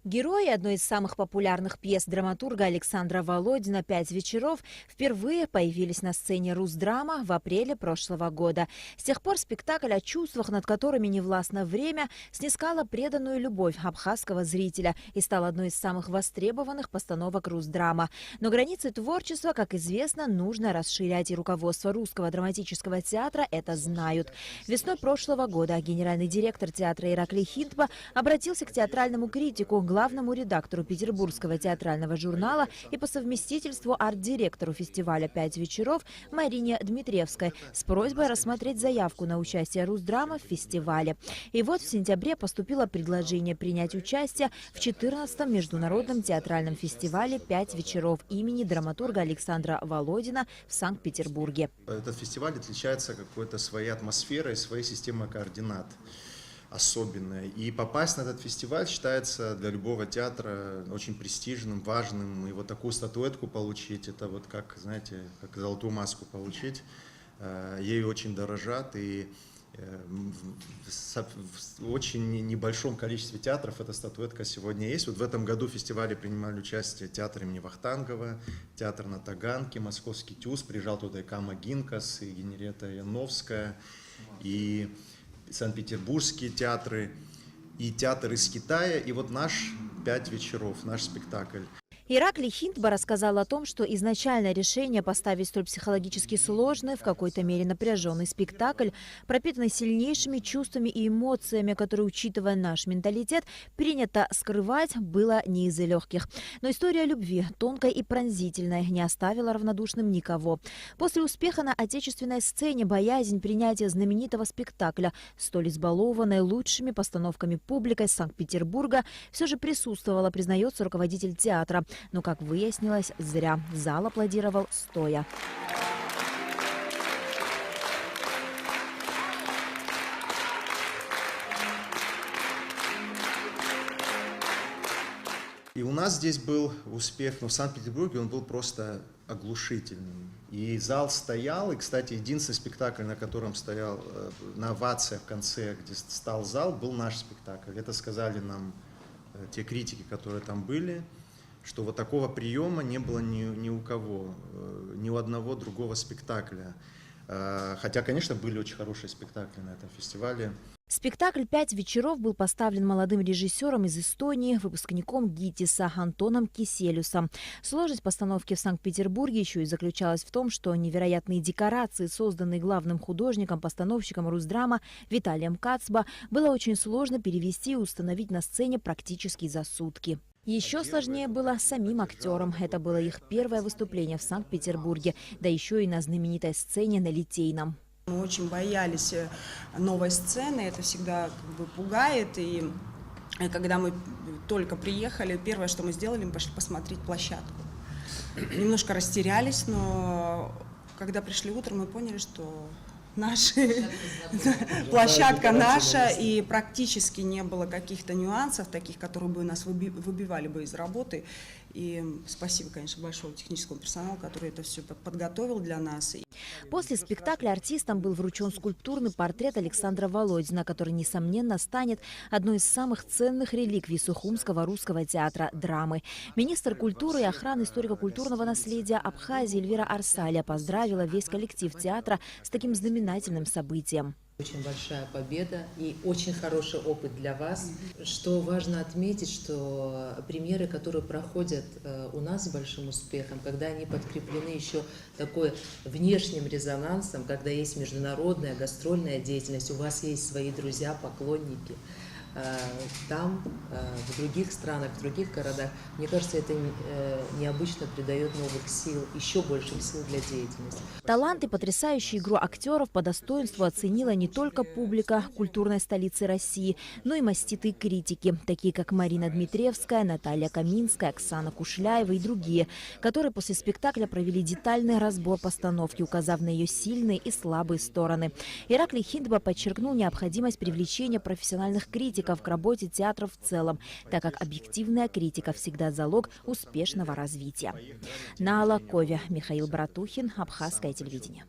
Герои одной из самых популярных пьес драматурга Александра Володина «Пять вечеров» впервые появились на сцене Русдрама в апреле прошлого года. С тех пор спектакль о чувствах, над которыми не властно время, снискала преданную любовь абхазского зрителя и стал одной из самых востребованных постановок Русдрама. Но границы творчества, как известно, нужно расширять, и руководство Русского драматического театра это знают. Весной прошлого года генеральный директор театра Ираклий Хинтба обратился к театральному критику, главному редактору Петербургского театрального журнала и по совместительству арт-директору фестиваля «Пять вечеров» Марине Дмитриевской с просьбой рассмотреть заявку на участие Русдрама в фестивале. И вот в сентябре поступило предложение принять участие в 14-м международном театральном фестивале «Пять вечеров» имени драматурга Александра Володина в Санкт-Петербурге. Этот фестиваль отличается какой-то своей атмосферой, своей системой координат. Особенное. И попасть на этот фестиваль считается для любого театра очень престижным, важным. И вот такую статуэтку получить, это вот как, знаете, как золотую маску получить. Ею очень дорожат, и в очень небольшом количестве театров эта статуэтка сегодня есть. Вот в этом году в фестивале принимали участие театр имени Вахтангова, театр на Таганке, Московский ТЮЗ, приезжал туда и Кама Гинкас, и Генриетта Яновская, и Санкт-Петербургские театры, и театр из Китая, и вот наш «Пять вечеров», наш спектакль. Ираклий Хинтба рассказал о том, что изначальное решение поставить столь психологически сложный, в какой-то мере напряженный спектакль, пропитанный сильнейшими чувствами и эмоциями, которые, учитывая наш менталитет, принято скрывать, было не из легких. Но история любви, тонкая и пронзительная, не оставила равнодушным никого. После успеха на отечественной сцене боязнь принятия знаменитого спектакля, столь избалованной лучшими постановками публикой Санкт-Петербурга, все же присутствовала, признается руководитель театра. Но, как выяснилось, зря. Зал аплодировал стоя. И у нас здесь был успех, но в Санкт-Петербурге он был просто оглушительным. И зал стоял, и, кстати, единственный спектакль, на котором стоял на овация в конце, где стал зал, был наш спектакль. Это сказали нам те критики, которые там были, что вот такого приема не было ни у кого, ни у одного другого спектакля. Хотя, конечно, были очень хорошие спектакли на этом фестивале. Спектакль «Пять вечеров» был поставлен молодым режиссером из Эстонии, выпускником ГИТИСа Антоном Киселюсом. Сложность постановки в Санкт-Петербурге еще и заключалась в том, что невероятные декорации, созданные главным художником-постановщиком Русдрама Виталием Кацба, было очень сложно перевести и установить на сцене практически за сутки. Еще сложнее было самим актерам. Это было их первое выступление в Санкт-Петербурге, да еще и на знаменитой сцене на Литейном. Мы очень боялись новой сцены, это всегда как бы пугает. И когда мы только приехали, первое, что мы сделали, мы пошли посмотреть площадку. Немножко растерялись, но когда пришли утром, мы поняли, что площадка наша, и практически не было каких-то нюансов, таких, которые бы нас выбивали бы из работы. И спасибо, конечно, большому техническому персоналу, который это все подготовил для нас. После спектакля артистам был вручен скульптурный портрет Александра Володина, который, несомненно, станет одной из самых ценных реликвий Сухумского русского театра драмы. Министр культуры и охраны историко-культурного наследия Абхазии Эльвира Арсалия поздравила весь коллектив театра с таким знаменательным событием. Очень большая победа и очень хороший опыт для вас. Что важно отметить, что премьеры, которые проходят у нас с большим успехом, когда они подкреплены еще такой внешним резонансом, когда есть международная гастрольная деятельность, у вас есть свои друзья, поклонники, там, в других странах, в других городах, мне кажется, это необычно придает новых сил, еще больших сил для деятельности. Талант и потрясающую игру актеров по достоинству оценила не только публика культурной столицы России, но и маститые критики, такие как Марина Дмитриевская, Наталья Каминская, Оксана Кушляева и другие, которые после спектакля провели детальный разбор постановки, указав на ее сильные и слабые стороны. Ираклий Хинтба подчеркнул необходимость привлечения профессиональных критиков к работе театра в целом, так как объективная критика всегда залог успешного развития. На Алакове Михаил Братухин, Абхазское телевидение.